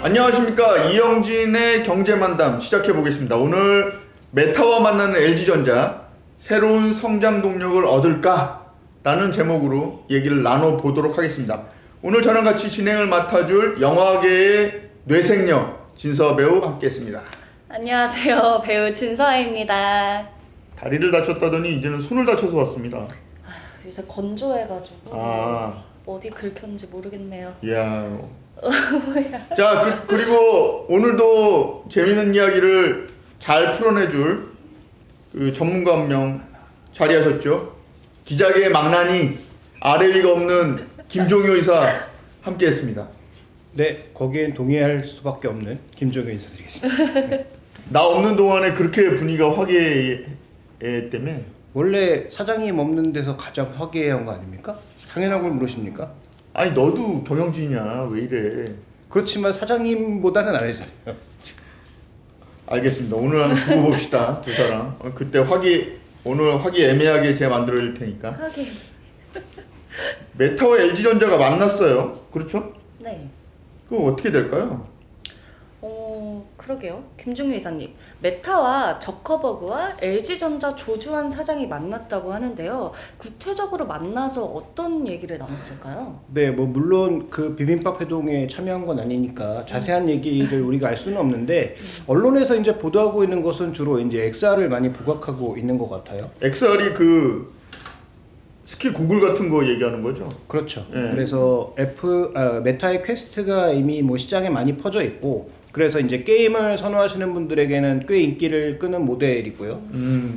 안녕하십니까. 이영진의 경제만담 시작해 보겠습니다. 오늘 메타와 만나는 LG전자 새로운 성장 동력을 얻을까? 라는 제목으로 얘기를 나눠보도록 하겠습니다. 오늘 저랑 같이 진행을 맡아줄 영화계의 뇌생녀 진서 배우 함께 했습니다. 안녕하세요. 배우 진서아입니다. 다리를 다쳤다더니 이제는 손을 다쳐서 왔습니다. 요새 건조해가지고 어디 긁혔는지 모르겠네요. 이야. 자, 그리고 오늘도 재밌는 이야기를 잘 풀어내줄 그 전문가 한 명 자리하셨죠. 기자계의 망나니, 아래 위가 없는 김종효 의사 함께했습니다. 네, 거기엔 동의할 수밖에 없는 김종효 인사드리겠습니다. 네. 나 없는 동안에 그렇게 분위기가 화기애애 원래 사장님 없는 데서 가장 화기애애한 거 아닙니까? 당연한 걸 물으십니까? 아니 너도 경영진이야. 왜 이래. 그렇지만 사장님보다는 안 했잖아요. 알겠습니다. 오늘 한번 두고 봅시다. 두 사람. 그때 오늘 화기애매하게 제가 만들어낼 테니까. 하긴. 메타와 LG전자가 만났어요. 그렇죠? 네. 그거 어떻게 될까요? 그러게요. 김종효 이사님, 메타와 저커버그와 LG전자 조주환 사장이 만났다고 하는데요. 구체적으로 만나서 어떤 얘기를 나눴을까요? 네, 뭐 물론 그 비빔밥 회동에 참여한 건 아니니까 자세한 얘기를 우리가 알 수는 없는데 언론에서 이제 보도하고 있는 것은 주로 이제 XR을 많이 부각하고 있는 것 같아요. XR이 그 스키 구글 같은 거 얘기하는 거죠? 그렇죠. 네. 그래서 메타의 퀘스트가 이미 뭐 시장에 많이 퍼져 있고, 그래서 이제 게임을 선호하시는 분들에게는 꽤 인기를 끄는 모델이고요.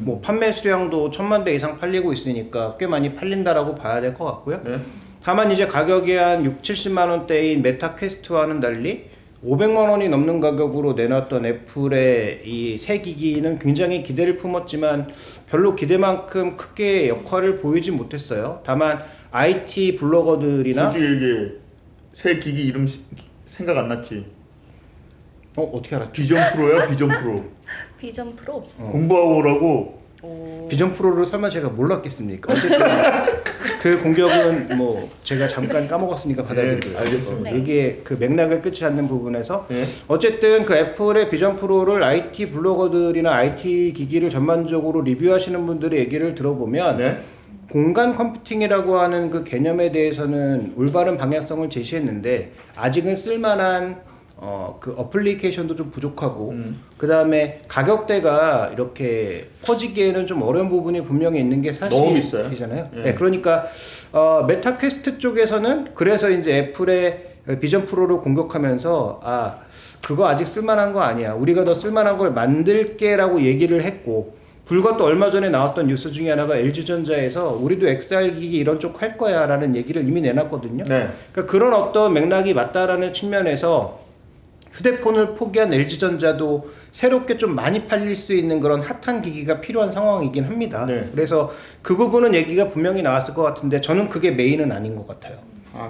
뭐 판매 수량도 1000만 대 이상 팔리고 있으니까 꽤 많이 팔린다라고 봐야 될 것 같고요. 네. 다만 이제 가격이 한 6, 70만 원대인 메타 퀘스트와는 달리 500만 원이 넘는 가격으로 내놨던 애플의 이 새 기기는 굉장히 기대를 품었지만 별로 기대만큼 크게 역할을 보이지 못했어요. 다만 IT 블로거들이나 솔직히 얘기해. 새 기기 이름 생각 안 났지? 어떻게 알았죠? 비전 프로야, 비전 프로. 비전 프로. 공부하고 오라고. 비전 프로를 설마 제가 몰랐겠습니까? 어쨌든 그 공격은 뭐 제가 잠깐 까먹었으니까 받아들이고요. 네, 알겠습니다. 이게 그 맥락을 끊지 않는 부분에서 네. 어쨌든 그 애플의 비전 프로를 IT 블로거들이나 IT 기기를 전반적으로 리뷰하시는 분들의 얘기를 들어보면 네. 공간 컴퓨팅이라고 하는 그 개념에 대해서는 올바른 방향성을 제시했는데 아직은 쓸만한 그 어플리케이션도 좀 부족하고 그 다음에 가격대가 이렇게 퍼지기에는 좀 어려운 부분이 분명히 있는 게 너무 비싸요. 사실이잖아요. 예. 네, 그러니까 메타 퀘스트 쪽에서는 그래서 이제 애플의 비전 프로를 공격하면서 그거 아직 쓸만한 거 아니야. 우리가 더 쓸만한 걸 만들게라고 얘기를 했고, 불과 또 얼마 전에 나왔던 뉴스 중에 하나가 LG전자에서 우리도 XR 기기 이런 쪽 할 거야 라는 얘기를 이미 내놨거든요. 네. 그러니까 그런 어떤 맥락이 맞다라는 측면에서 휴대폰을 포기한 LG전자도 새롭게 좀 많이 팔릴 수 있는 그런 핫한 기기가 필요한 상황이긴 합니다. 네. 그래서 그 부분은 얘기가 분명히 나왔을 것 같은데 저는 그게 메인은 아닌 것 같아요.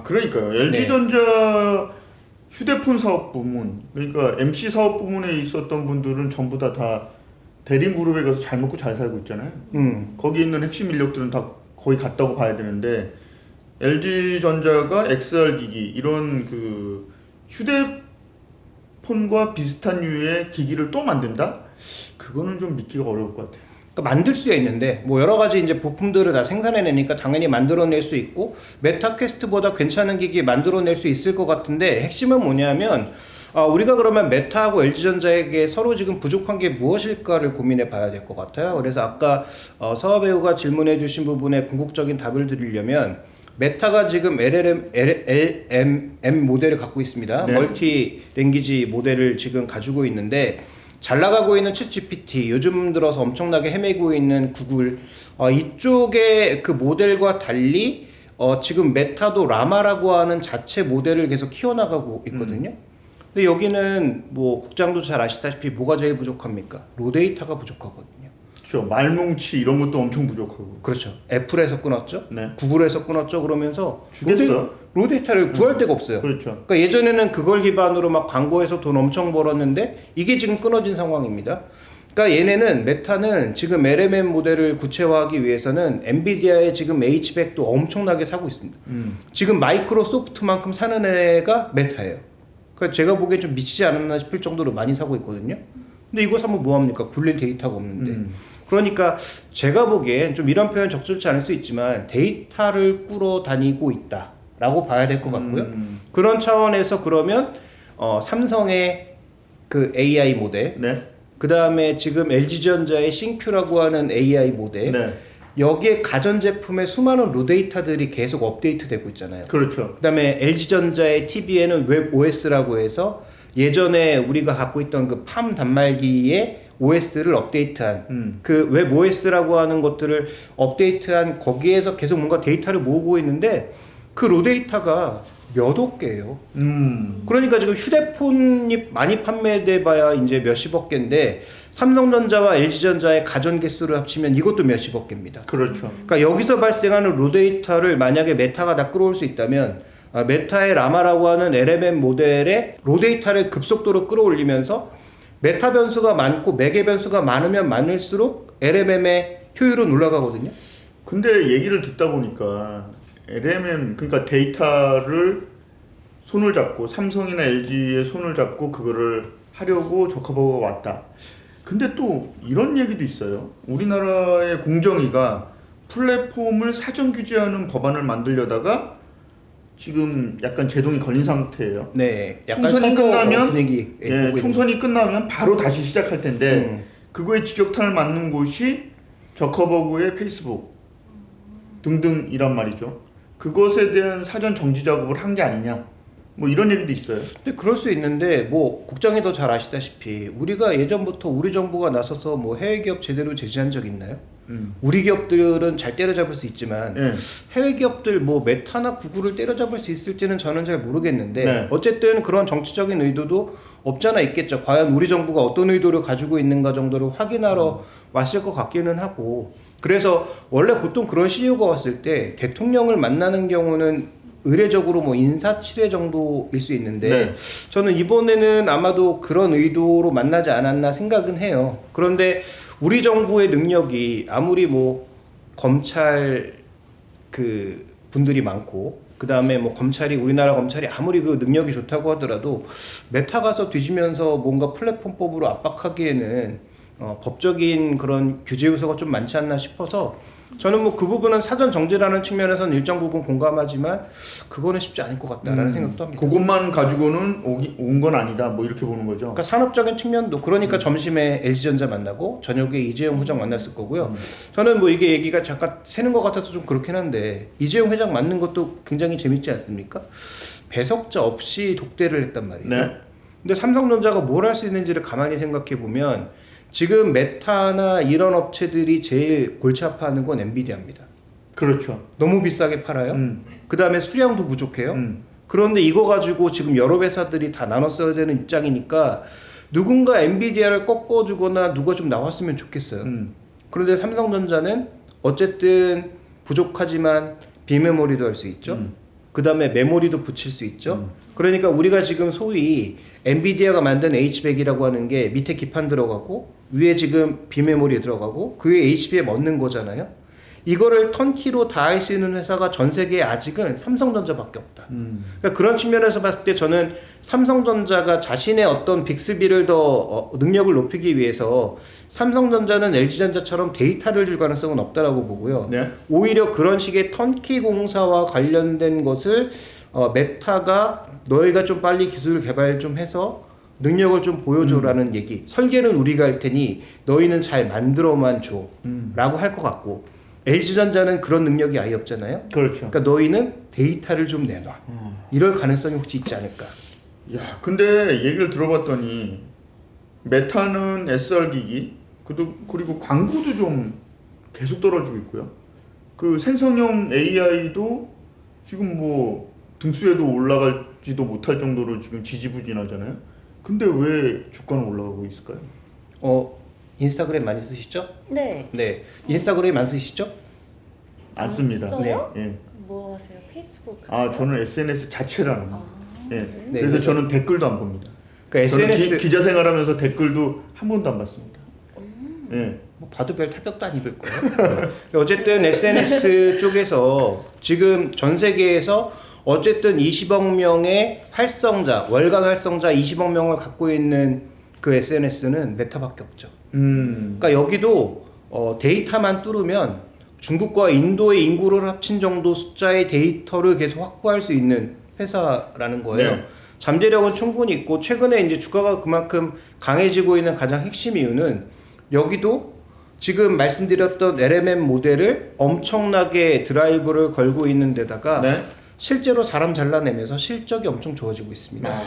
그러니까요. LG전자 휴대폰 사업 부문, 그러니까 MC 사업 부문에 있었던 분들은 전부 다 대림 그룹에 가서 잘 먹고 잘 살고 있잖아요. 거기 있는 핵심 인력들은 다 거의 갔다고 봐야 되는데 LG전자가 XR 기기 이런 그 휴대폰과 비슷한 류의 기기를 또 만든다? 그거는 좀 믿기가 어려울 것 같아요. 그러니까 만들 수야 있는데 뭐 여러 가지 이제 부품들을 다 생산해내니까 당연히 만들어낼 수 있고 메타 퀘스트보다 괜찮은 기기 만들어낼 수 있을 것 같은데 핵심은 뭐냐면 우리가 그러면 메타하고 LG전자에게 서로 지금 부족한 게 무엇일까를 고민해 봐야 될 것 같아요. 그래서 아까 서하 배우가 질문해 주신 부분에 궁극적인 답을 드리려면 메타가 지금 LLM 모델을 갖고 있습니다. 네. 멀티 랭귀지 모델을 지금 가지고 있는데 잘 나가고 있는 챗GPT, 요즘 들어서 엄청나게 헤매고 있는 구글, 이쪽의 그 모델과 달리 지금 메타도 라마라고 하는 자체 모델을 계속 키워나가고 있거든요. 근데 여기는 뭐 국장도 잘 아시다시피 뭐가 제일 부족합니까? 로데이터가 부족하거든요. 그렇죠. 말뭉치 이런 것도 엄청 부족하고. 그렇죠. 애플에서 끊었죠. 네. 구글에서 끊었죠. 그러면서 주겠어. 로데이터를 구할 데가 없어요. 그렇죠. 그러니까 예전에는 그걸 기반으로 막 광고해서 돈 엄청 벌었는데 이게 지금 끊어진 상황입니다. 그러니까 얘네는 메타는 지금 LMM 모델을 구체화하기 위해서는 엔비디아의 지금 H백도 엄청나게 사고 있습니다. 지금 마이크로소프트만큼 사는 애가 메타예요. 그러니까 제가 보기엔 좀 미치지 않았나 싶을 정도로 많이 사고 있거든요. 근데 이거 사면 뭐합니까? 굴릴 데이터가 없는데. 그러니까 제가 보기엔 좀 이런 표현 적절치 않을 수 있지만 데이터를 꾸러 다니고 있다라고 봐야 될 것 같고요. 그런 차원에서 그러면 삼성의 그 AI 모델, 네. 그 다음에 지금 LG전자의 싱큐라고 하는 AI 모델, 네. 여기에 가전제품에 수많은 로데이터들이 계속 업데이트되고 있잖아요. 그렇죠. 그 다음에 LG전자의 TV에는 웹 OS라고 해서 예전에 우리가 갖고 있던 그 팜 단말기의 OS를 업데이트한 그 웹 OS라고 하는 것들을 업데이트한 거기에서 계속 뭔가 데이터를 모으고 있는데 그 로데이터가 몇 억 개예요. 그러니까 지금 휴대폰이 많이 판매돼 봐야 이제 몇십억 개인데 삼성전자와 LG전자의 가전 개수를 합치면 이것도 몇십억 개입니다. 그렇죠. 그러니까 여기서 발생하는 로데이터를 만약에 메타가 다 끌어올 수 있다면 메타의 라마라고 하는 LMM 모델의 로데이터를 급속도로 끌어올리면서 메타 변수가 많고 매개 변수가 많으면 많을수록 LMM의 효율은 올라가거든요. 근데 얘기를 듣다 보니까 LMM 그러니까 데이터를 손을 잡고 삼성이나 LG의 손을 잡고 그거를 하려고 저커버가 왔다. 근데 또 이런 얘기도 있어요. 우리나라의 공정위가 플랫폼을 사전 규제하는 법안을 만들려다가 지금 약간 제동이 걸린 상태예요. 네, 약간 총선이 선거 끝나면 분위기 총선이 끝나면 바로 다시 시작할 텐데 그거에 지적탄을 맞는 곳이 저커버그의 페이스북 등등이란 말이죠. 그것에 대한 사전 정지 작업을 한 게 아니냐. 뭐 이런 얘기도 있어요. 근데 그럴 수 있는데 뭐 국장이 더 잘 아시다시피 우리가 예전부터 우리 정부가 나서서 뭐 해외 기업 제대로 제재한 적 있나요? 우리 기업들은 잘 때려잡을 수 있지만 네. 해외 기업들 뭐 메타나 구글을 때려잡을 수 있을지는 저는 잘 모르겠는데 네. 어쨌든 그런 정치적인 의도도 없잖아 있겠죠. 과연 우리 정부가 어떤 의도를 가지고 있는가 정도를 확인하러 왔을 것 같기는 하고 그래서 원래 보통 그런 CEO가 왔을 때 대통령을 만나는 경우는 의례적으로 뭐 인사치레 정도일 수 있는데 네. 저는 이번에는 아마도 그런 의도로 만나지 않았나 생각은 해요. 그런데 우리 정부의 능력이 아무리 뭐 검찰 그 분들이 많고 그 다음에 뭐 검찰이 우리나라 검찰이 아무리 그 능력이 좋다고 하더라도 메타 가서 뒤지면서 뭔가 플랫폼법으로 압박하기에는 법적인 그런 규제 요소가 좀 많지 않나 싶어서 저는 뭐 그 부분은 사전 정지라는 측면에서는 일정 부분 공감하지만 그거는 쉽지 않을 것 같다라는 생각도 합니다. 그것만 가지고는 온 건 아니다. 뭐 이렇게 보는 거죠. 그러니까 산업적인 측면도 그러니까 점심에 LG전자 만나고 저녁에 이재용 회장 만났을 거고요. 저는 뭐 이게 얘기가 잠깐 새는 것 같아서 좀 그렇긴 한데 이재용 회장 만난 것도 굉장히 재밌지 않습니까? 배석자 없이 독대를 했단 말이에요. 네. 근데 삼성전자가 뭘 할 수 있는지를 가만히 생각해 보면 지금 메타나 이런 업체들이 제일 골치 아파하는 건 엔비디아입니다. 그렇죠. 너무 비싸게 팔아요. 그 다음에 수량도 부족해요. 그런데 이거 가지고 지금 여러 회사들이 다 나눠 써야 되는 입장이니까 누군가 엔비디아를 꺾어주거나 누가 좀 나왔으면 좋겠어요. 그런데 삼성전자는 어쨌든 부족하지만 비메모리도 할 수 있죠. 그 다음에 메모리도 붙일 수 있죠. 그러니까 우리가 지금 소위 엔비디아가 만든 H100이라고 하는 게 밑에 기판 들어가고 위에 지금 비메모리에 들어가고 그 위에 HBM 얻는 거잖아요. 이거를 턴키로 다 할 수 있는 회사가 전 세계에 아직은 삼성전자밖에 없다. 그러니까 그런 측면에서 봤을 때 저는 삼성전자가 자신의 어떤 빅스비를 더 능력을 높이기 위해서 삼성전자는 LG전자처럼 데이터를 줄 가능성은 없다라고 보고요. 네. 오히려 그런 식의 턴키 공사와 관련된 것을 메타가 너희가 좀 빨리 기술 개발 좀 해서 능력을 좀 보여줘라는 얘기. 설계는 우리가 할 테니 너희는 잘 만들어만 줘 라고 할 것 같고 LG전자는 그런 능력이 아예 없잖아요. 그렇죠. 그러니까 너희는 데이터를 좀 내놔. 이럴 가능성이 혹시 있지 않을까. 야, 근데 얘기를 들어봤더니 메타는 SR 기기 그리고 광고도 좀 계속 떨어지고 있고요. 그 생성형 AI도 지금 뭐 등수에도 올라갈지도 못할 정도로 지금 지지부진하잖아요. 근데 왜 주가는 올라가고 있을까요? 인스타그램 많이 쓰시죠? 네. 네. 인스타그램 안 쓰시죠? 안 씁니다. 진짜요? 예. 뭐 하세요? 페이스북? 아, 저는 SNS 자체를 안 합니다. 예. 네, 그래서 그래서- 저는 댓글도 안 봅니다. 그러니까 저는 SNS 기자 생활하면서 댓글도 한 번도 안 봤습니다. 예. 뭐 봐도 별 타격도 안 입을 거예요. 어쨌든 SNS 쪽에서 지금 전 세계에서 어쨌든 20억 명의 활성자, 월간 활성자 20억 명을 갖고 있는 그 SNS는 메타밖에 없죠. 그러니까 여기도 데이터만 뚫으면 중국과 인도의 인구를 합친 정도 숫자의 데이터를 계속 확보할 수 있는 회사라는 거예요. 네. 잠재력은 충분히 있고 최근에 이제 주가가 그만큼 강해지고 있는 가장 핵심 이유는 여기도 지금 말씀드렸던 LMM 모델을 엄청나게 드라이브를 걸고 있는 데다가 네. 실제로 사람 잘라내면서 실적이 엄청 좋아지고 있습니다.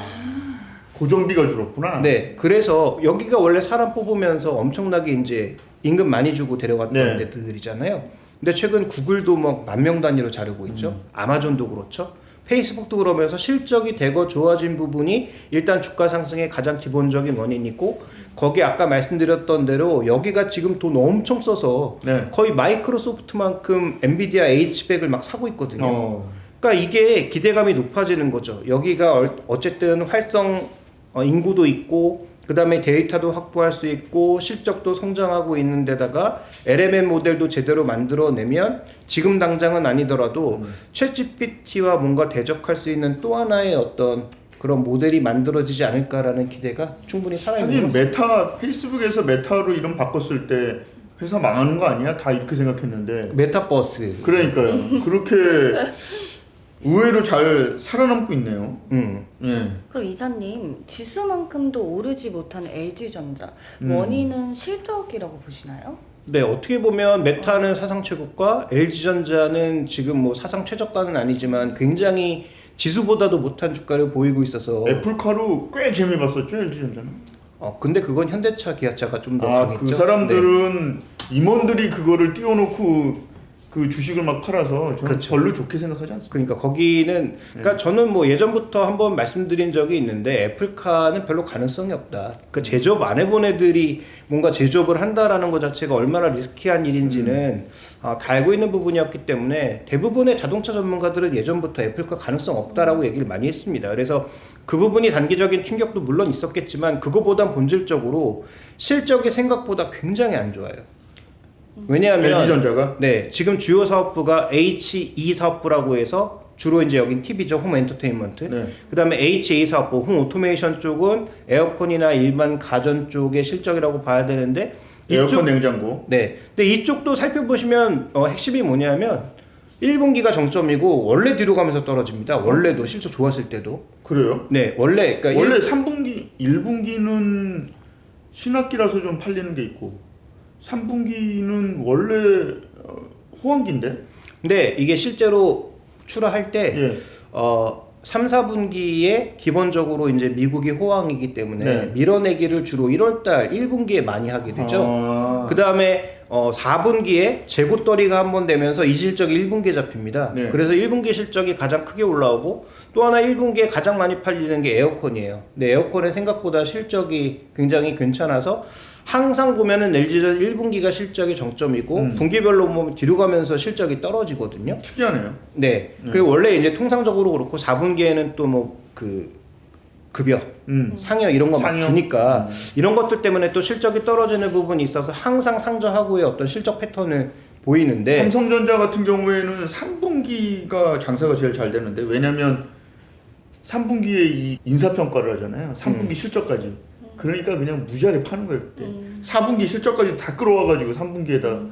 고정비가 줄었구나. 네, 그래서 여기가 원래 사람 뽑으면서 엄청나게 이제 임금 많이 주고 데려갔던 네. 데들이잖아요. 근데 최근 구글도 뭐 10,000명 단위로 자르고 있죠. 아마존도 그렇죠. 페이스북도 그러면서 실적이 대거 좋아진 부분이 일단 주가 상승의 가장 기본적인 원인이고, 거기 아까 말씀드렸던 대로 여기가 지금 돈 엄청 써서 네. 거의 마이크로소프트만큼 엔비디아 H백을 막 사고 있거든요. 어. 그러니까 이게 기대감이 높아지는 거죠. 여기가 어쨌든 활성 인구도 있고, 그 다음에 데이터도 확보할 수 있고, 실적도 성장하고 있는 데다가 LMM 모델도 제대로 만들어내면 지금 당장은 아니더라도 챗GPT와 뭔가 대적할 수 있는 또 하나의 어떤 그런 모델이 만들어지지 않을까라는 기대가 충분히 살아있는 하긴 것 같습니다. 메타, 페이스북에서 메타로 이름 바꿨을 때 회사 망하는 거 아니야? 다 이렇게 생각했는데. 메타버스. 그러니까요. 그렇게 의외로 잘 살아남고 있네요. 예. 그럼 이사님, 지수만큼도 오르지 못한 LG전자 원인은 실적이라고 보시나요? 네, 어떻게 보면 메타는 사상 최고가, LG전자는 지금 뭐 사상 최저가는 아니지만 굉장히 지수보다도 못한 주가를 보이고 있어서. 애플카로 꽤 재미 봤었죠, LG전자는. 근데 그건 현대차, 기아차가 좀 더 아, 강했죠. 그 사람들은 임원들이 그거를 띄워놓고 그 주식을 막 팔아서 저는 그렇죠. 별로 좋게 생각하지 않습니다. 그러니까 거기는, 그러니까 저는 뭐 예전부터 한번 말씀드린 적이 있는데 애플카는 별로 가능성이 없다. 그 제조업 안 해본 애들이 뭔가 제조업을 한다라는 것 자체가 얼마나 리스키한 일인지는 다 알고 있는 부분이었기 때문에 대부분의 자동차 전문가들은 예전부터 애플카 가능성 없다라고 얘기를 많이 했습니다. 그래서 그 부분이 단기적인 충격도 물론 있었겠지만 그거보단 본질적으로 실적이 생각보다 굉장히 안 좋아요. 왜냐하면 LG전자가 네, 지금 주요 사업부가 HE 사업부라고 해서 주로 이제 여긴 TV죠, 홈 엔터테인먼트. 네. 그다음에 HA 사업부, 홈 오토메이션 쪽은 에어컨이나 일반 가전 쪽의 실적이라고 봐야 되는데 에어컨 냉장고. 네, 근데 이쪽도 살펴보시면 핵심이 뭐냐면 1분기가 정점이고 원래 뒤로 가면서 떨어집니다. 원래도 실적 좋았을 때도. 그래요? 네, 원래 그러니까 원래 3분기, 1분기는 신학기라서 좀 팔리는 게 있고 3분기는 원래 호황기인데? 근데 이게 실제로 출하할 때 예. 3, 4분기에 기본적으로 이제 미국이 호황이기 때문에 네. 밀어내기를 주로 1월달 1분기에 많이 하게 되죠. 그 다음에 4분기에 재고떨이가 한번 되면서 이 실적이 1분기에 잡힙니다. 네. 그래서 1분기 실적이 가장 크게 올라오고 또 하나 1분기에 가장 많이 팔리는 게 에어컨이에요. 근데 에어컨의 생각보다 실적이 굉장히 괜찮아서 항상 보면은 LG전 1분기가 실적이 정점이고 분기별로 보면 뒤로 가면서 실적이 떨어지거든요. 특이하네요. 네. 그 원래 이제 통상적으로 그렇고 4분기에는 또 뭐 그 급여, 상여 이런 거 막 상여. 주니까 이런 것들 때문에 또 실적이 떨어지는 부분이 있어서 항상 상저하고의 어떤 실적 패턴을 보이는데 삼성전자 같은 경우에는 3분기가 장사가 제일 잘 되는데 왜냐면 3분기에 이 인사평가를 하잖아요. 3분기 실적까지. 그러니까 그냥 무지하게 파는 거예요. 그때. 4분기 실적까지 다 끌어와가지고 3분기에다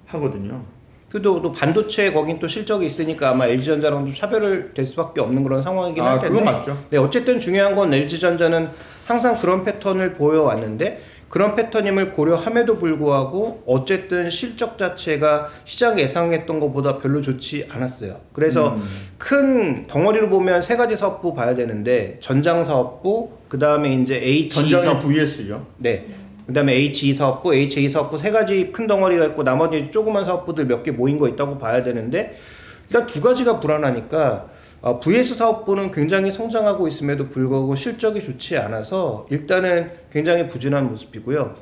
하거든요. 그래도 또 반도체 거긴 또 실적이 있으니까 아마 LG전자랑 좀 차별을 될 수밖에 없는 그런 상황이긴 할 텐데. 그건 맞죠. 네, 어쨌든 중요한 건 LG전자는 항상 그런 패턴을 보여왔는데 그런 패턴임을 고려함에도 불구하고 어쨌든 실적 자체가 시장 예상했던 것보다 별로 좋지 않았어요. 그래서 큰 덩어리로 보면 세 가지 사업부 봐야 되는데 전장 사업부, 그 다음에 이제 HE 전장의 사업부, VS죠. 네. 그다음에 HE 사업부, HA 사업부 세 가지 큰 덩어리가 있고 나머지 조그만 사업부들 몇 개 모인 거 있다고 봐야 되는데 일단 두 가지가 불안하니까 VS 사업부는 굉장히 성장하고 있음에도 불구하고 실적이 좋지 않아서 일단은 굉장히 부진한 모습이고요.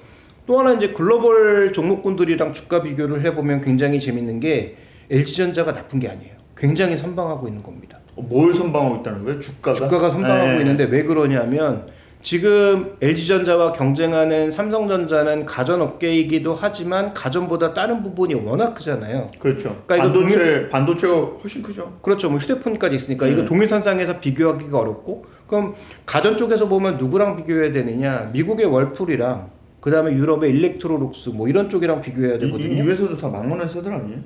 또 하나 이제 글로벌 종목군들이랑 주가 비교를 해보면 굉장히 재밌는 게 LG전자가 나쁜 게 아니에요. 굉장히 선방하고 있는 겁니다. 뭘 선방하고 있다는 거예요? 주가가? 주가가 선방하고 네. 있는데 왜 그러냐면 지금 LG전자와 경쟁하는 삼성전자는 가전업계이기도 하지만 가전보다 다른 부분이 워낙 크잖아요. 그렇죠. 그러니까 이거 반도체가 훨씬 크죠. 그렇죠. 뭐 휴대폰까지 있으니까 이거 동일선상에서 비교하기가 어렵고, 그럼 가전 쪽에서 보면 누구랑 비교해야 되느냐? 미국의 월풀이랑 그다음에 유럽의 일렉트로룩스 뭐 이런 쪽이랑 비교해야 되거든요. 이 회사도 다 망원의 회사들 아니에요?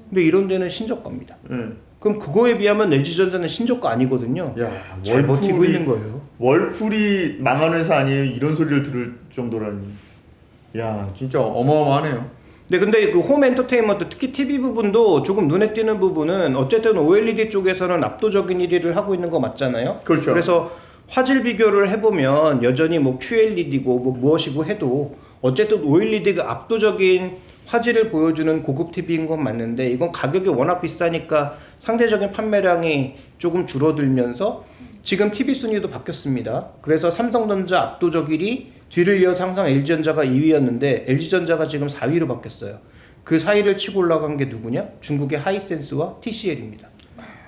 근데 이런 데는 신저가입니다. 네. 그럼 그거에 비하면 LG전자는 신저가 아니거든요. 야, 잘 버티고 있는 거예요. 월풀이 망한 회사 아니에요? 이런 소리를 들을 정도라니. 야, 진짜 어마어마하네요. 네, 근데 그 홈 엔터테인먼트 특히 TV 부분도 조금 눈에 띄는 부분은 어쨌든 OLED 쪽에서는 압도적인 1위를 하고 있는 거 맞잖아요. 그렇죠. 그래서 화질 비교를 해보면 여전히 뭐 QLED고 뭐 무엇이고 해도 어쨌든 OLED가 압도적인 화질을 보여주는 고급 TV인 건 맞는데 이건 가격이 워낙 비싸니까 상대적인 판매량이 조금 줄어들면서 지금 TV 순위도 바뀌었습니다. 그래서 삼성전자 압도적 1위, 뒤를 이어서 항상 LG전자가 2위였는데 LG전자가 지금 4위로 바뀌었어요. 그 4위를 치고 올라간 게 누구냐? 중국의 하이센스와 TCL입니다.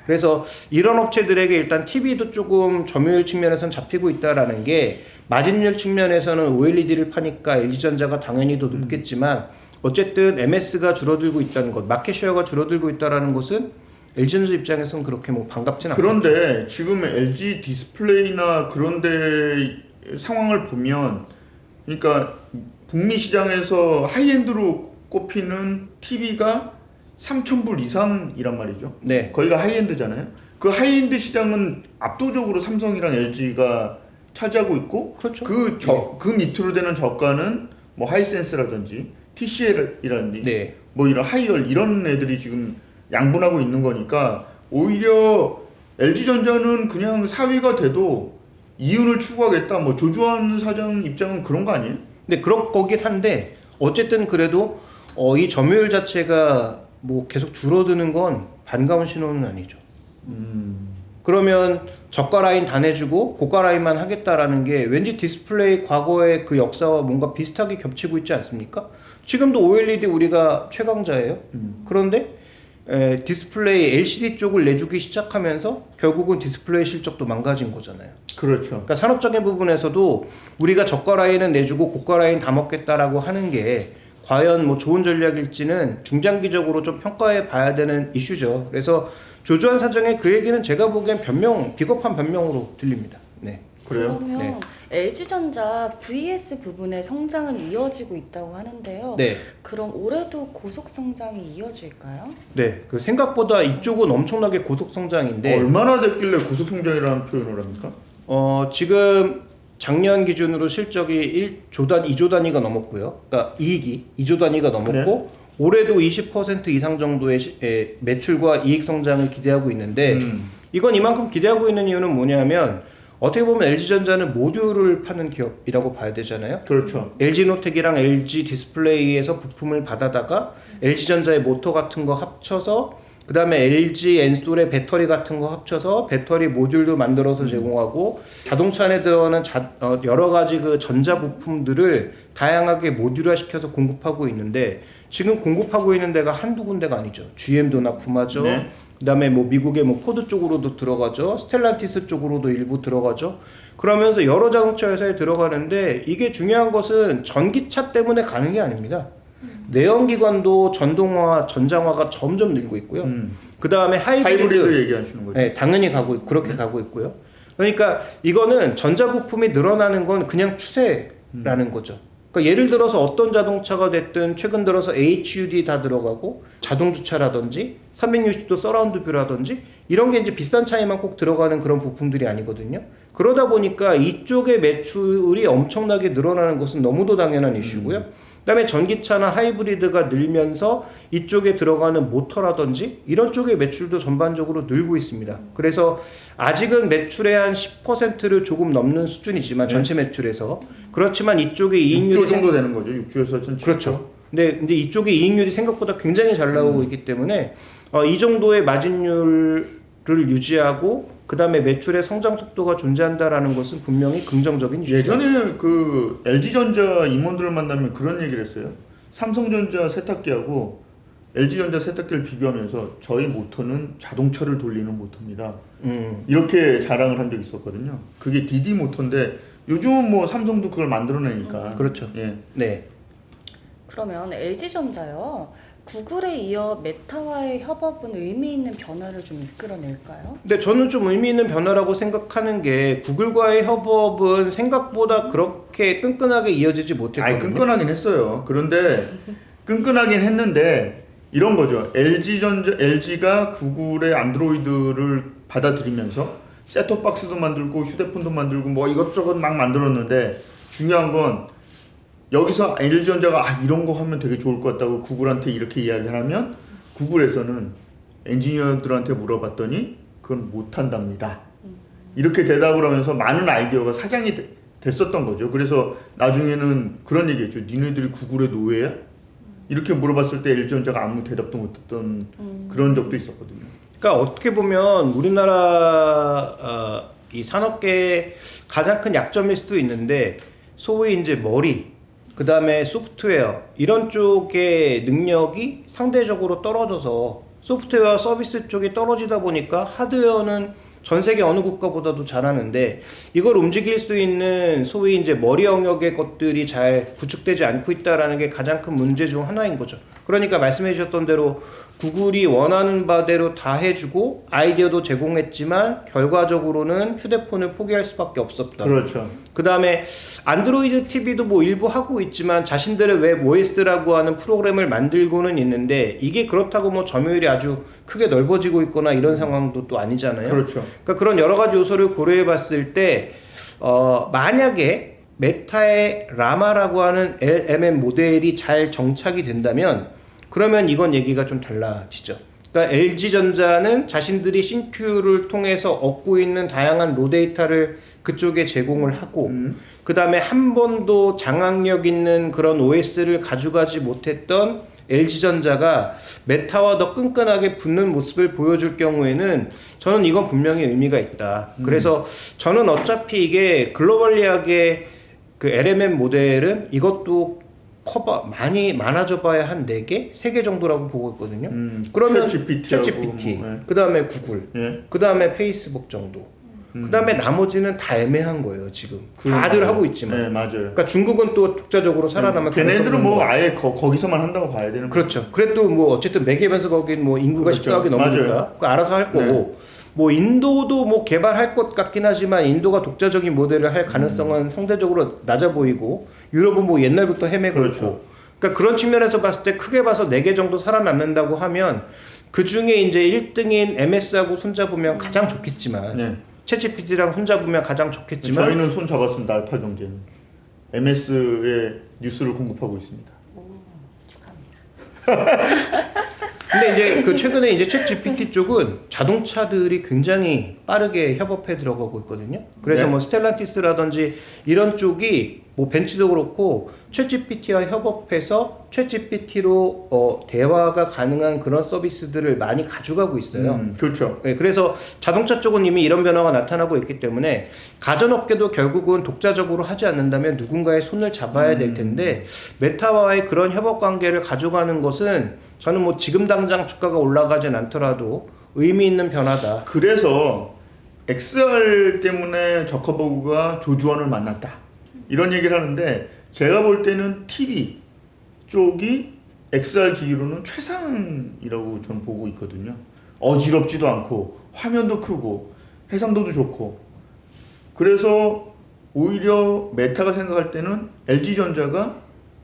그래서 이런 업체들에게 일단 TV도 조금 점유율 측면에서는 잡히고 있다라는 게 마진율 측면에서는 OLED를 파니까 LG전자가 당연히 더 높겠지만 어쨌든 MS가 줄어들고 있다는 것, 마켓쉐어가 줄어들고 있다는 것은 LG전자 입장에서는 그렇게 뭐 반갑진 않죠. 그런데 지금 LG 디스플레이나 그런데 상황을 보면, 그러니까 북미 시장에서 하이엔드로 꼽히는 TV가 3,000불 이상이란 말이죠. 네. 거기가 하이엔드잖아요. 그 하이엔드 시장은 압도적으로 삼성이랑 LG가 차지하고 있고, 그렇죠. 그 밑으로 되는 저가는 뭐 하이센스라든지 TCL이라든지 네. 뭐 이런 하이얼 이런 애들이 지금 양분하고 있는 거니까 오히려 LG전자는 그냥 4위가 돼도 이윤을 추구하겠다. 뭐 조주환 사장 입장은 그런 거 아니에요? 근데 그런 거긴 한데 어쨌든 그래도 이 점유율 자체가 뭐 계속 줄어드는 건 반가운 신호는 아니죠. 그러면 저가 라인 다 내주고 고가 라인만 하겠다라는 게 왠지 디스플레이 과거의 그 역사와 뭔가 비슷하게 겹치고 있지 않습니까? 지금도 OLED 우리가 최강자예요. 그런데 디스플레이 LCD 쪽을 내주기 시작하면서 결국은 디스플레이 실적도 망가진 거잖아요. 그렇죠. 그러니까 산업적인 부분에서도 우리가 저가 라인은 내주고 고가 라인 다 먹겠다라고 하는 게 과연 뭐 좋은 전략일지는 중장기적으로 좀 평가해 봐야 되는 이슈죠. 그래서 조주환 사장의 그 얘기는 제가 보기엔 비겁한 변명으로 들립니다. 네. 그래요? 그러면 네. LG전자 VS 부분의 성장은 이어지고 있다고 하는데요. 네. 그럼 올해도 고속 성장이 이어질까요? 네. 그 생각보다 이쪽은 엄청나게 고속 성장인데 얼마나 됐길래 고속성장이라는 표현을 합니까? 지금 작년 기준으로 실적이 1조 2조 단위가 넘었고요. 그러니까 이익이 2조 단위가 넘었고 네. 올해도 20% 이상 정도의 매출과 이익 성장을 기대하고 있는데 이건 이만큼 기대하고 있는 이유는 뭐냐면 어떻게 보면 LG전자는 모듈을 파는 기업이라고 봐야 되잖아요. 그렇죠. LG노텍이랑 LG 디스플레이에서 부품을 받아다가 LG전자의 모터 같은 거 합쳐서 그 다음에 LG 엔솔의 배터리 같은 거 합쳐서 배터리 모듈도 만들어서 제공하고 자동차 안에 들어가는 여러 가지 그 전자 부품들을 다양하게 모듈화 시켜서 공급하고 있는데 지금 공급하고 있는 데가 한두 군데가 아니죠. GM도 납품하죠. 네. 그 다음에 뭐 미국의 뭐 포드 쪽으로도 들어가죠. 스텔란티스 쪽으로도 일부 들어가죠. 그러면서 여러 자동차 회사에 들어가는데 이게 중요한 것은 전기차 때문에 가는 게 아닙니다. 내연기관도 전동화, 전장화가 점점 늘고 있고요. 그 다음에 하이브리드 얘기하시는 거죠? 네, 당연히 그렇게 가고 있고요. 그러니까 이거는 전자부품이 늘어나는 건 그냥 추세라는 거죠. 그러니까 예를 들어서 어떤 자동차가 됐든 최근 들어서 HUD 다 들어가고 자동주차라든지 360도 서라운드 뷰라든지 이런 게 이제 비싼 차에만 꼭 들어가는 그런 부품들이 아니거든요. 그러다 보니까 이쪽의 매출이 엄청나게 늘어나는 것은 너무도 당연한 이슈고요. 그다음에 전기차나 하이브리드가 늘면서 이쪽에 들어가는 모터라든지 이런 쪽의 매출도 전반적으로 늘고 있습니다. 그래서 아직은 매출의 한 10%를 조금 넘는 수준이지만 전체 매출에서 그렇지만 이쪽의 이익률이 6조 정도 되는 거죠. 6조에서 1,700. 그렇죠. 근데 이쪽의 이익률이 생각보다 굉장히 잘 나오고 있기 때문에 이 정도의 마진율을 유지하고 그 다음에 매출의 성장 속도가 존재한다라는 것은 분명히 긍정적인 이슈죠. 예전에 그 LG전자 임원들을 만나면 그런 얘기를 했어요. 삼성전자 세탁기하고 LG전자 세탁기를 비교하면서 저희 모터는 자동차를 돌리는 모터입니다. 이렇게 자랑을 한 적이 있었거든요. 그게 DD 모터인데 요즘은 뭐 삼성도 그걸 만들어내니까. 그렇죠. 예. 네. 그러면 LG전자요. 구글에 이어 메타와의 협업은 의미 있는 변화를 좀 이끌어낼까요? 근데 저는 좀 의미 있는 변화라고 생각하는 게 구글과의 협업은 생각보다 그렇게 끈끈하게 이어지지 못했거든요. 아니 끈끈하긴 했어요. 그런데 끈끈하긴 했는데 이런 거죠. LG가 구글의 안드로이드를 받아들이면서 셋톱박스도 만들고 휴대폰도 만들고 뭐 이것저것 막 만들었는데 중요한 건 여기서 LG전자가 이런 거 하면 되게 좋을 것 같다고 구글한테 이렇게 이야기를 하면 구글에서는 엔지니어들한테 물어봤더니 그건 못한답니다. 이렇게 대답을 하면서 많은 아이디어가 사장이 됐었던 거죠. 그래서 나중에는 그런 얘기했죠. 니네들이 구글의 노예야? 이렇게 물어봤을 때 LG전자가 아무 대답도 못했던 그런 적도 있었거든요. 그러니까 어떻게 보면 우리나라 이 산업계의 가장 큰 약점일 수도 있는데 소위 이제 머리 그 다음에 소프트웨어 이런 쪽의 능력이 상대적으로 떨어져서 소프트웨어 서비스 쪽이 떨어지다 보니까 하드웨어는 전 세계 어느 국가보다도 잘하는데 이걸 움직일 수 있는 소위 이제 머리 영역의 것들이 잘 구축되지 않고 있다라는 게 가장 큰 문제 중 하나인 거죠. 그러니까 말씀해 주셨던 대로 구글이 원하는 바대로 다 해주고 아이디어도 제공했지만 결과적으로는 휴대폰을 포기할 수밖에 없었다. 그렇죠. 그 다음에 안드로이드 TV도 뭐 일부 하고 있지만 자신들의 웹 OS라고 하는 프로그램을 만들고는 있는데 이게 그렇다고 뭐 점유율이 아주 크게 넓어지고 있거나 이런 상황도 또 아니잖아요. 그렇죠. 그러니까 그런 여러 가지 요소를 고려해 봤을 때 만약에 메타의 라마라고 하는 LMM 모델이 잘 정착이 된다면 그러면 이건 얘기가 좀 달라지죠. 그러니까 LG전자는 자신들이 신큐를 통해서 얻고 있는 다양한 로 데이터를 그쪽에 제공을 하고 그 다음에 한 번도 장악력 있는 그런 OS를 가져가지 못했던 LG전자가 메타와 더 끈끈하게 붙는 모습을 보여줄 경우에는 저는 이건 분명히 의미가 있다. 그래서 저는 어차피 이게 글로벌리하게 그 LMM 모델은 이것도 많이 많아져 봐야 한 4개? 3개 정도라고 보고 있거든요. 그러면 챗GPT, 뭐, 예. 그 다음에 구글, 예. 그 다음에 페이스북 정도. 그 다음에 나머지는 다 애매한 거예요, 지금. 다들 하고 있지만. 네, 맞아요. 그러니까 중국은 또 독자적으로 살아남을 걔네들은 뭐 아예 거기서만 한다고 봐야 되는 거죠. 그렇죠. 그래도 뭐 어쨌든 매개면서 거긴 뭐 인구가 그렇죠. 14억이 넘으니까 맞아요. 그거 알아서 할 거고 뭐 인도도 뭐 개발할 것 같긴 하지만 인도가 독자적인 모델을 할 가능성은 상대적으로 낮아 보이고 유럽은 뭐 옛날부터 헤매고 그렇죠. 있고 그러니까 그런 측면에서 봤을 때 크게 봐서 4개 정도 살아남는다고 하면 그 중에 이제 1등인 MS하고 손잡으면 가장 좋겠지만 네. 챗GPT랑 손잡으면 가장 좋겠지만 저희는 손 잡았습니다. 알파 경제는 MS의 뉴스를 공급하고 있습니다. 오, 축하합니다. 근데 이제 그 최근에 이제 챗GPT 쪽은 자동차들이 굉장히 빠르게 협업해 들어가고 있거든요. 그래서 네. 뭐 스텔란티스라든지 이런 쪽이 뭐 벤츠도 그렇고 챗GPT와 협업해서 챗GPT로 대화가 가능한 그런 서비스들을 많이 가져가고 있어요. 그렇죠. 네, 그래서 자동차 쪽은 이미 이런 변화가 나타나고 있기 때문에 가전업계도 결국은 독자적으로 하지 않는다면 누군가의 손을 잡아야 될 텐데 메타와의 그런 협업 관계를 가져가는 것은 저는 뭐 지금 당장 주가가 올라가진 않더라도 의미 있는 변화다. 그래서 XR 때문에 저커버그가 조주원을 만났다. 이런 얘기를 하는데 제가 볼 때는 TV 쪽이 XR 기기로는 최상이라고 저는 보고 있거든요. 어지럽지도 않고 화면도 크고 해상도도 좋고 그래서 오히려 메타가 생각할 때는 LG전자가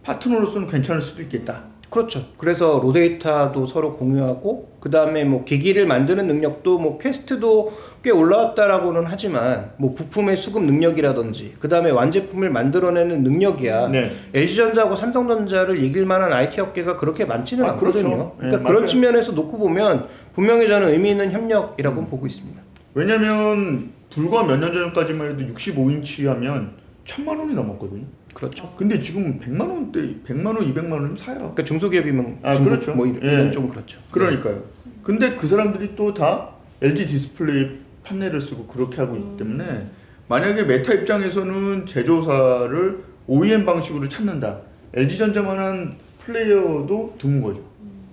파트너로서는 괜찮을 수도 있겠다. 그렇죠. 그래서 로데이터도 서로 공유하고 그 다음에 뭐 기기를 만드는 능력도 뭐 퀘스트도 꽤 올라왔다라고는 하지만 뭐 부품의 수급 능력이라든지 그 다음에 완제품을 만들어내는 능력이야 네. LG전자하고 삼성전자를 이길 만한 IT 업계가 그렇게 많지는 않거든요. 그렇죠. 그러니까 네, 그런 맞아요. 측면에서 놓고 보면 분명히 저는 의미 있는 협력이라고 보고 있습니다. 왜냐면 불과 몇 년 전까지만 해도 65인치 하면 1,000만 원이 넘었거든요. 그렇죠. 근데 지금 100만 원대, 100만 원, 200만 원이면 사요. 그러니까 중소기업이면 중국 그렇죠. 뭐 이런 예. 좀 그렇죠. 그러니까요. 근데 그 사람들이 또 다 LG 디스플레이 판넬을 쓰고 그렇게 하고 있기 때문에 만약에 메타 입장에서는 제조사를 OEM 방식으로 찾는다. LG전자만한 플레이어도 드문 거죠.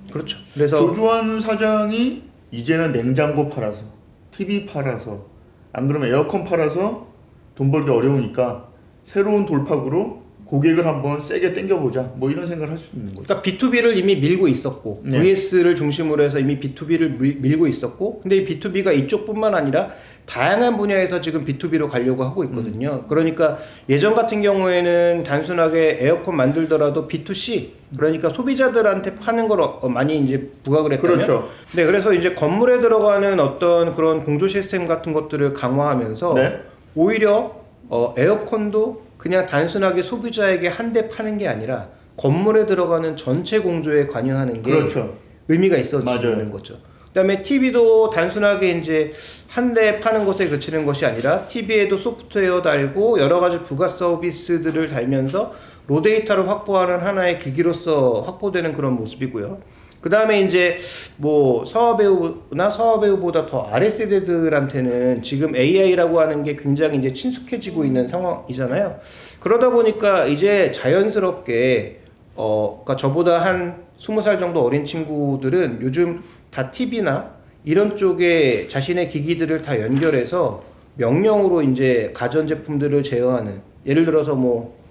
그렇죠. 그래서 조주환 사장이 이제는 냉장고 팔아서 TV 팔아서 안 그러면 에어컨 팔아서 돈 벌기 어려우니까 새로운 돌파구로 고객을 한번 세게 당겨보자. 뭐 이런 생각을 할 수 있는 거죠. 그러니까 B2B를 이미 밀고 있었고 네. VS를 중심으로 해서 이미 B2B를 밀고 있었고 근데 이 B2B가 이쪽뿐만 아니라 다양한 분야에서 지금 B2B로 가려고 하고 있거든요. 그러니까 예전 같은 경우에는 단순하게 에어컨 만들더라도 B2C 그러니까 소비자들한테 파는 걸 많이 이제 부각을 했다면 그렇죠. 네, 그래서 이제 건물에 들어가는 어떤 그런 공조 시스템 같은 것들을 강화하면서 네. 오히려 에어컨도 그냥 단순하게 소비자에게 한 대 파는 게 아니라 건물에 들어가는 전체 공조에 관여하는 게 그렇죠. 의미가 있어지는 맞아요. 거죠. 그다음에 TV도 단순하게 이제 한 대 파는 것에 그치는 것이 아니라 TV에도 소프트웨어 달고 여러 가지 부가 서비스들을 달면서 로데이터를 확보하는 하나의 기기로서 확보되는 그런 모습이고요. 그 다음에 이제 뭐 서화배우나 서화배우보다 더 아래 세대들한테는 지금 AI라고 하는 게 굉장히 이제 친숙해지고 있는 상황이잖아요. 그러다 보니까 이제 자연스럽게 그러니까 저보다 한 20살 정도 어린 친구들은 요즘 다 TV나 이런 쪽에 자신의 기기들을 다 연결해서 명령으로 이제 가전제품들을 제어하는 예를 들어서 뭐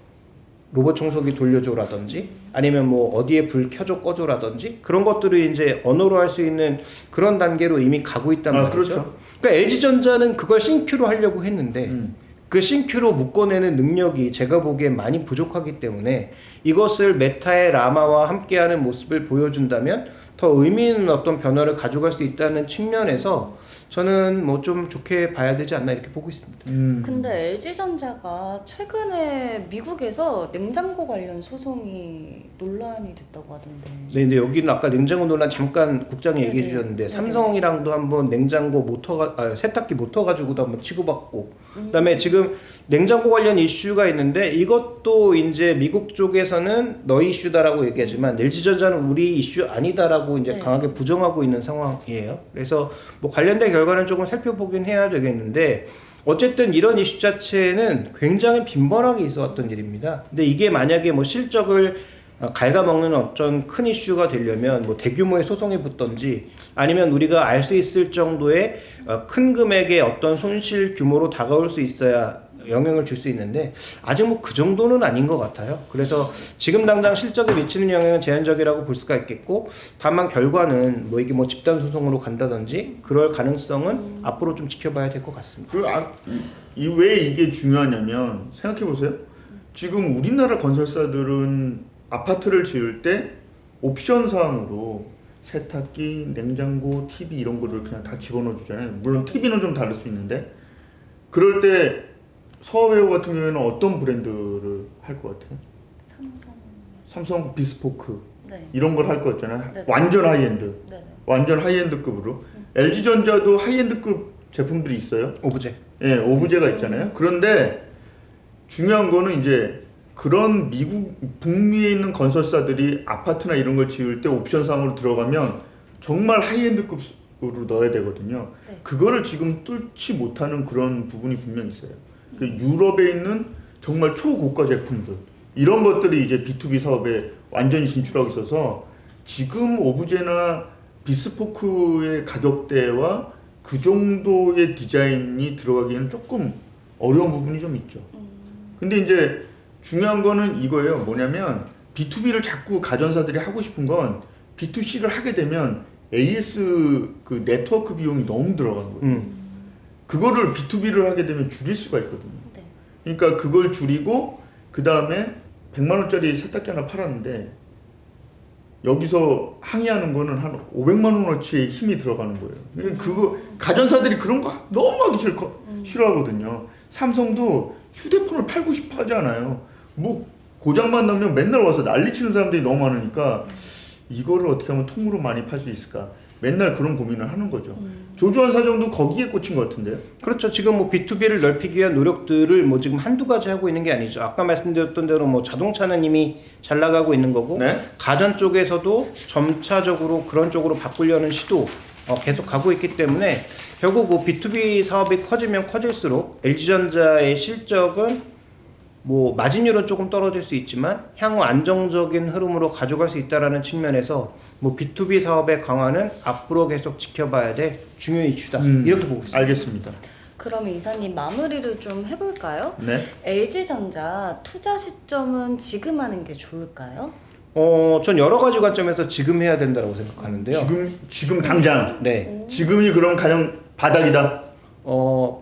로봇 청소기 돌려줘라든지 아니면 뭐 어디에 불 켜줘 꺼줘라든지 그런 것들을 이제 언어로 할 수 있는 그런 단계로 이미 가고 있단 말이죠. 그렇죠. 그러니까 LG전자는 그걸 신큐로 하려고 했는데 그 신큐로 묶어내는 능력이 제가 보기엔 많이 부족하기 때문에 이것을 메타의 라마와 함께하는 모습을 보여준다면 더 의미 있는 어떤 변화를 가져갈 수 있다는 측면에서 저는 뭐 좀 좋게 봐야 되지 않나 이렇게 보고 있습니다. 근데 LG전자가 최근에 미국에서 냉장고 관련 소송이 논란이 됐다고 하던데. 네, 근데 여기는 아까 냉장고 논란 잠깐 국장이 네네. 얘기해 주셨는데 네네. 삼성이랑도 한번 냉장고 모터가 세탁기 모터 가지고도 한번 치고받고 그다음에 지금 냉장고 관련 이슈가 있는데 이것도 이제 미국 쪽에서는 너희 이슈다라고 얘기하지만 LG전자는 우리 이슈 아니다라고 이제 네. 강하게 부정하고 있는 상황이에요. 그래서 뭐 관련된 결과는 조금 살펴보긴 해야 되겠는데 어쨌든 이런 이슈 자체는 굉장히 빈번하게 있어왔던 일입니다. 근데 이게 만약에 뭐 실적을 갉아먹는 어떤 큰 이슈가 되려면 뭐 대규모의 소송이 붙던지 아니면 우리가 알 수 있을 정도의 큰 금액의 어떤 손실 규모로 다가올 수 있어야 영향을 줄 수 있는데 아직 뭐 그 정도는 아닌 것 같아요. 그래서 지금 당장 실적에 미치는 영향은 제한적이라고 볼 수가 있겠고 다만 결과는 뭐 이게 뭐 집단 소송으로 간다든지 그럴 가능성은 앞으로 좀 지켜봐야 될 것 같습니다. 왜 이게 중요하냐면 생각해 보세요. 지금 우리나라 건설사들은 아파트를 지을 때 옵션 사항으로 세탁기, 냉장고, TV 이런 거를 그냥 다 집어넣어 주잖아요. 물론 TV는 좀 다를 수 있는데 그럴 때 서웨어 같은 경우에는 어떤 브랜드를 할 것 같아요? 삼성 비스포크 네. 이런 걸 할 것 같잖아요. 네네. 완전 하이엔드, 네네. 완전 하이엔드급으로. LG전자도 하이엔드급 제품들이 있어요. 오브제. 예, 오브제가 있잖아요. 그런데 중요한 거는 이제 그런 미국 북미에 있는 건설사들이 아파트나 이런 걸 지을 때 옵션 사항으로 들어가면 정말 하이엔드급으로 넣어야 되거든요. 네. 그거를 지금 뚫지 못하는 그런 부분이 분명 있어요. 그 유럽에 있는 정말 초고가 제품들 이런 것들이 이제 B2B 사업에 완전히 진출하고 있어서 지금 오브제나 비스포크의 가격대와 그 정도의 디자인이 들어가기에는 조금 어려운 부분이 좀 있죠. 근데 이제 중요한 거는 이거예요. 뭐냐면 B2B를 자꾸 가전사들이 하고 싶은 건 B2C를 하게 되면 AS 그 네트워크 비용이 너무 들어가는 거예요. 그거를 B2B를 하게 되면 줄일 수가 있거든요. 네. 그러니까 그걸 줄이고 그 다음에 100만 원짜리 세탁기 하나 팔았는데 여기서 항의하는 거는 한 500만 원어치의 힘이 들어가는 거예요. 그거 가전사들이 그런 거 너무 하기 싫어하거든요. 삼성도 휴대폰을 팔고 싶어 하지 않아요. 뭐 고장만 나면 맨날 와서 난리치는 사람들이 너무 많으니까 이거를 어떻게 하면 통으로 많이 팔 수 있을까? 맨날 그런 고민을 하는 거죠. 조주환 사장도 거기에 꽂힌 것 같은데요. 그렇죠. 지금 뭐 B2B를 넓히기 위한 노력들을 뭐 지금 한두 가지 하고 있는 게 아니죠. 아까 말씀드렸던 대로 뭐 자동차는 이미 잘 나가고 있는 거고 네. 가전 쪽에서도 점차적으로 그런 쪽으로 바꾸려는 시도 계속 가고 있기 때문에 결국 뭐 B2B 사업이 커지면 커질수록 LG전자의 실적은 뭐 마진율은 조금 떨어질 수 있지만 향후 안정적인 흐름으로 가져갈 수 있다라는 측면에서 뭐 B2B 사업의 강화는 앞으로 계속 지켜봐야 될 중요한 이슈다 이렇게 보고 있습니다. 알겠습니다. 그러면 이사님 마무리를 좀 해볼까요? 네. LG전자 투자 시점은 지금 하는 게 좋을까요? 전 여러 가지 관점에서 지금 해야 된다고 생각하는데요. 지금 당장. 네. 지금이 그럼 가장 바닥이다.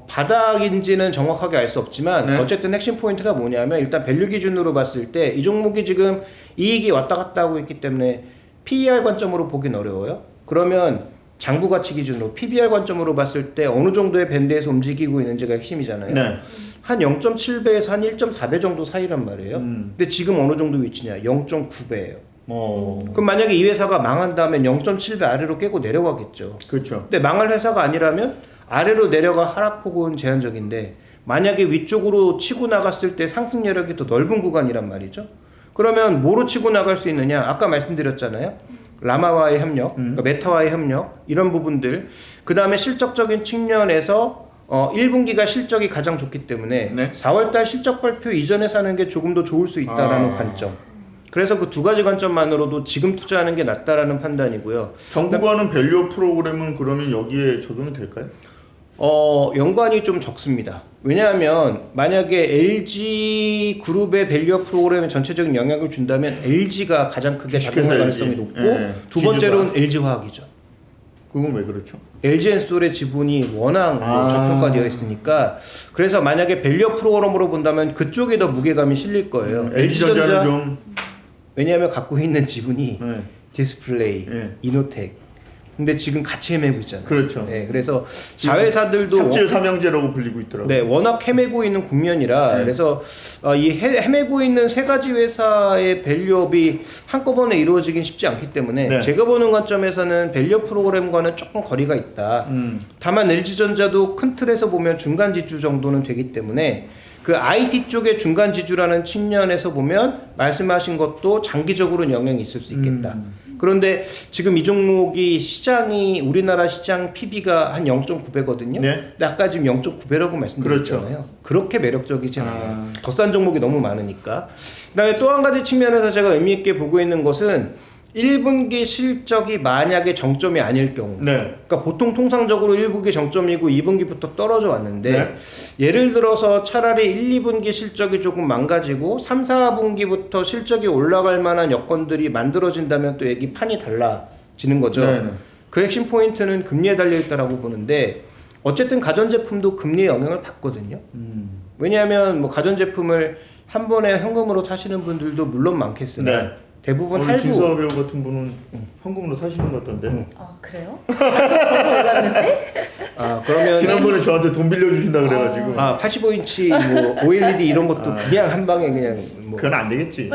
바닥인지는 정확하게 알 수 없지만 네. 어쨌든 핵심 포인트가 뭐냐면 일단 밸류 기준으로 봤을 때 이 종목이 지금 이익이 왔다 갔다 하고 있기 때문에 PER 관점으로 보긴 어려워요. 그러면 장부 가치 기준으로 PBR 관점으로 봤을 때 어느 정도의 밴드에서 움직이고 있는지가 핵심이잖아요. 네. 한 0.7배에서 한 1.4배 정도 사이란 말이에요. 근데 지금 어느 정도 위치냐? 0.9배예요. 그럼 만약에 이 회사가 망한다면 0.7배 아래로 깨고 내려가겠죠. 그렇죠. 근데 망할 회사가 아니라면 아래로 내려가 하락폭은 제한적인데 만약에 위쪽으로 치고 나갔을 때 상승 여력이 더 넓은 구간이란 말이죠. 그러면 뭐로 치고 나갈 수 있느냐? 아까 말씀드렸잖아요. 라마와의 협력, 그러니까 메타와의 협력 이런 부분들. 그 다음에 실적적인 측면에서 1분기가 실적이 가장 좋기 때문에 네. 4월달 실적 발표 이전에 사는 게 조금 더 좋을 수 있다라는 관점. 그래서 그 두 가지 관점만으로도 지금 투자하는 게 낫다라는 판단이고요. 정부가 하는 밸류 프로그램은 그러면 여기에 적용이 될까요? 연관이 좀 적습니다. 왜냐하면 만약에 LG 그룹의 밸류 프로그램에 전체적인 영향을 준다면 LG가 가장 크게 작용할 가능성이 높고 두 번째로는 LG화학이죠. 그건 왜 그렇죠? LG엔솔의 지분이 워낙 저평가되어 있으니까 그래서 만약에 밸류 프로그램으로 본다면 그쪽에 더 무게감이 실릴 거예요. LG전자는 좀 왜냐하면 갖고 있는 지분이 디스플레이, 이노텍 근데 지금 같이 헤매고 있잖아요. 그렇죠. 네, 그래서 자회사들도 삽질 삼형제라고 불리고 있더라고요. 네, 워낙 헤매고 있는 국면이라 그래서 이 헤매고 있는 세 가지 회사의 밸류업이 한꺼번에 이루어지긴 쉽지 않기 때문에 제가 보는 관점에서는 밸류 프로그램과는 조금 거리가 있다. 다만 LG전자도 큰 틀에서 보면 중간 지주 정도는 되기 때문에 그 IT 쪽의 중간 지주라는 측면에서 보면 말씀하신 것도 장기적으로는 영향이 있을 수 있겠다. 그런데 지금 이 종목이 시장이 우리나라 시장 PB가 한 0.9배거든요. 근데 아까 지금 0.9배라고 말씀드렸잖아요. 그렇죠. 그렇게 매력적이진 않아요. 더 싼 종목이 너무 많으니까. 그다음에 또 한 가지 측면에서 제가 의미 있게 보고 있는 것은 1분기 실적이 만약에 정점이 아닐 경우 그러니까 보통 통상적으로 1분기 정점이고 2분기부터 떨어져 왔는데 예를 들어서 차라리 1, 2분기 실적이 조금 망가지고 3, 4분기부터 실적이 올라갈 만한 여건들이 만들어진다면 또 여기 판이 달라지는 거죠. 그 핵심 포인트는 금리에 달려있다라고 보는데 어쨌든 가전제품도 금리의 영향을 받거든요. 왜냐하면 뭐 가전제품을 한 번에 현금으로 사시는 분들도 물론 많겠으나 대부분 할부. 진서 배우 같은 분은 현금으로 사시는 것 같던데. 아 그래요? 몰랐는데? 그러면 지난번에 저한테 돈 빌려주신다 그래가지고. 85인치 뭐 OLED 이런 것도 그냥 한 방에 그냥 뭐. 그건 안 되겠지.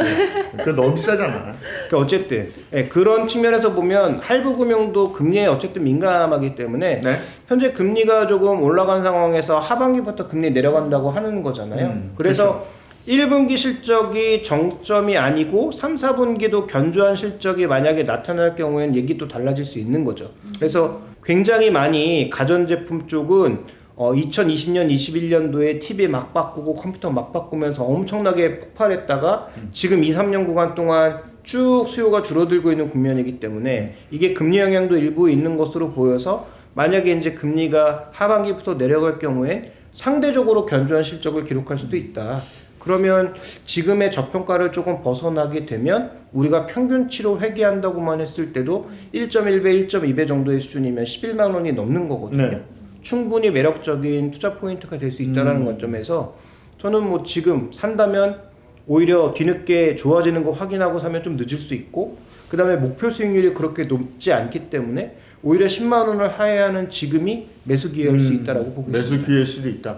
그건 너무 비싸잖아. 그러니까 어쨌든 그런 측면에서 보면 할부 금융도 금리에 어쨌든 민감하기 때문에 현재 금리가 조금 올라간 상황에서 하반기부터 금리 내려간다고 하는 거잖아요. 그래서 1분기 실적이 정점이 아니고 3, 4분기도 견조한 실적이 만약에 나타날 경우에는 얘기도 달라질 수 있는 거죠. 그래서 굉장히 많이 가전제품 쪽은 2020년, 21년도에 TV 막 바꾸고 컴퓨터 막 바꾸면서 엄청나게 폭발했다가 지금 2, 3년 구간 동안 쭉 수요가 줄어들고 있는 국면이기 때문에 이게 금리 영향도 일부 있는 것으로 보여서 만약에 이제 금리가 하반기부터 내려갈 경우엔 상대적으로 견조한 실적을 기록할 수도 있다. 그러면 지금의 저평가를 조금 벗어나게 되면 우리가 평균치로 회귀한다고만 했을 때도 1.1배, 1.2배 정도의 수준이면 11만 원이 넘는 거거든요. 충분히 매력적인 투자 포인트가 될 수 있다는 관점에서 저는 뭐 지금 산다면 오히려 뒤늦게 좋아지는 거 확인하고 사면 좀 늦을 수 있고 그 다음에 목표 수익률이 그렇게 높지 않기 때문에 오히려 10만 원을 하회하는 지금이 매수 기회일 수 있다라고 보고 있습니다. 매수 기회일 수도 있다.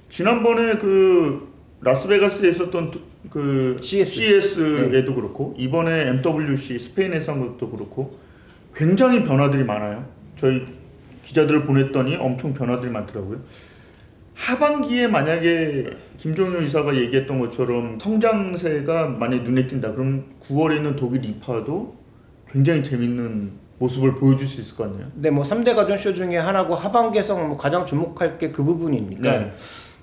지난번에 그 라스베가스에 있었던 그 CES에도 그렇고 이번에 MWC 스페인에서 한 것도 그렇고 굉장히 변화들이 많아요. 저희 기자들을 보냈더니 엄청 변화들이 많더라고요. 하반기에 만약에 김종효 이사가 얘기했던 것처럼 성장세가 만약에 눈에 띈다. 그럼 9월에 있는 독일 이파도 굉장히 재밌는 모습을 보여줄 수 있을 것 같네요. 네, 뭐 3대 가전쇼 중에 하나고 하반기에서 뭐 가장 주목할 게 그 부분이니까.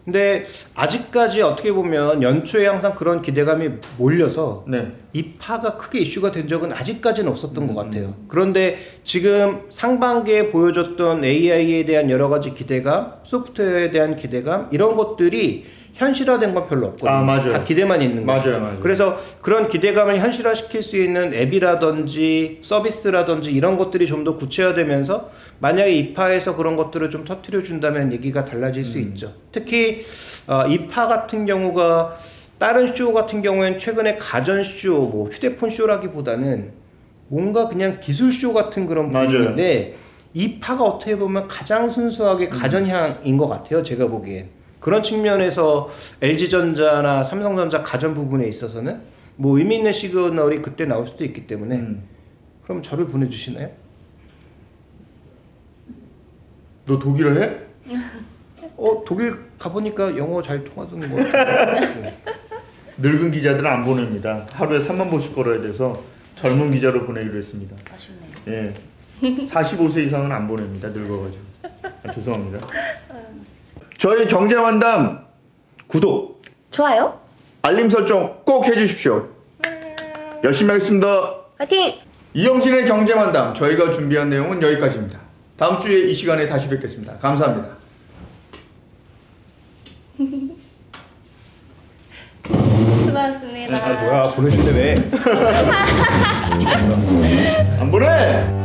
근데 아직까지 어떻게 보면 연초에 항상 그런 기대감이 몰려서 이파가 크게 이슈가 된 적은 아직까지는 없었던 것 같아요. 그런데 지금 상반기에 보여줬던 AI에 대한 여러 가지 기대감, 소프트웨어에 대한 기대감 이런 것들이 현실화된 건 별로 없거든요. 아, 맞아요. 다 기대만 있는 거죠. 맞아요. 그래서 그런 기대감을 현실화시킬 수 있는 앱이라든지 서비스라든지 이런 것들이 좀 더 구체화되면서 만약에 이파에서 그런 것들을 좀 터트려 준다면 얘기가 달라질 수 있죠. 특히 이파 같은 경우가 다른 쇼 같은 경우에는 최근에 가전 쇼, 뭐 휴대폰 쇼라기보다는 뭔가 그냥 기술 쇼 같은 그런 맞아요. 분위기인데 이파가 어떻게 보면 가장 순수하게 가전향인 것 같아요. 제가 보기엔. 그런 측면에서 LG전자나 삼성전자 가전 부분에 있어서는 뭐 의미 있는 시그널이 그때 나올 수도 있기 때문에 그럼 저를 보내주시나요? 너 독일어 해? 독일 가보니까 영어 잘 통하던 거 같아요. 늙은 기자들은 안 보냅니다. 하루에 3만 보씩 걸어야 돼서 젊은 기자로 보내기로 했습니다. 아쉽네요. 예. 45세 이상은 안 보냅니다. 늙어가지고. 죄송합니다. 저희 경제만담 구독, 좋아요. 알림 설정 꼭 해주십시오. 열심히 하겠습니다. 화이팅! 이영진의 경제만담 저희가 준비한 내용은 여기까지입니다. 다음 주에 이 시간에 다시 뵙겠습니다. 감사합니다. 수고하셨습니다. 뭐야 보내준대 왜? 안 보내!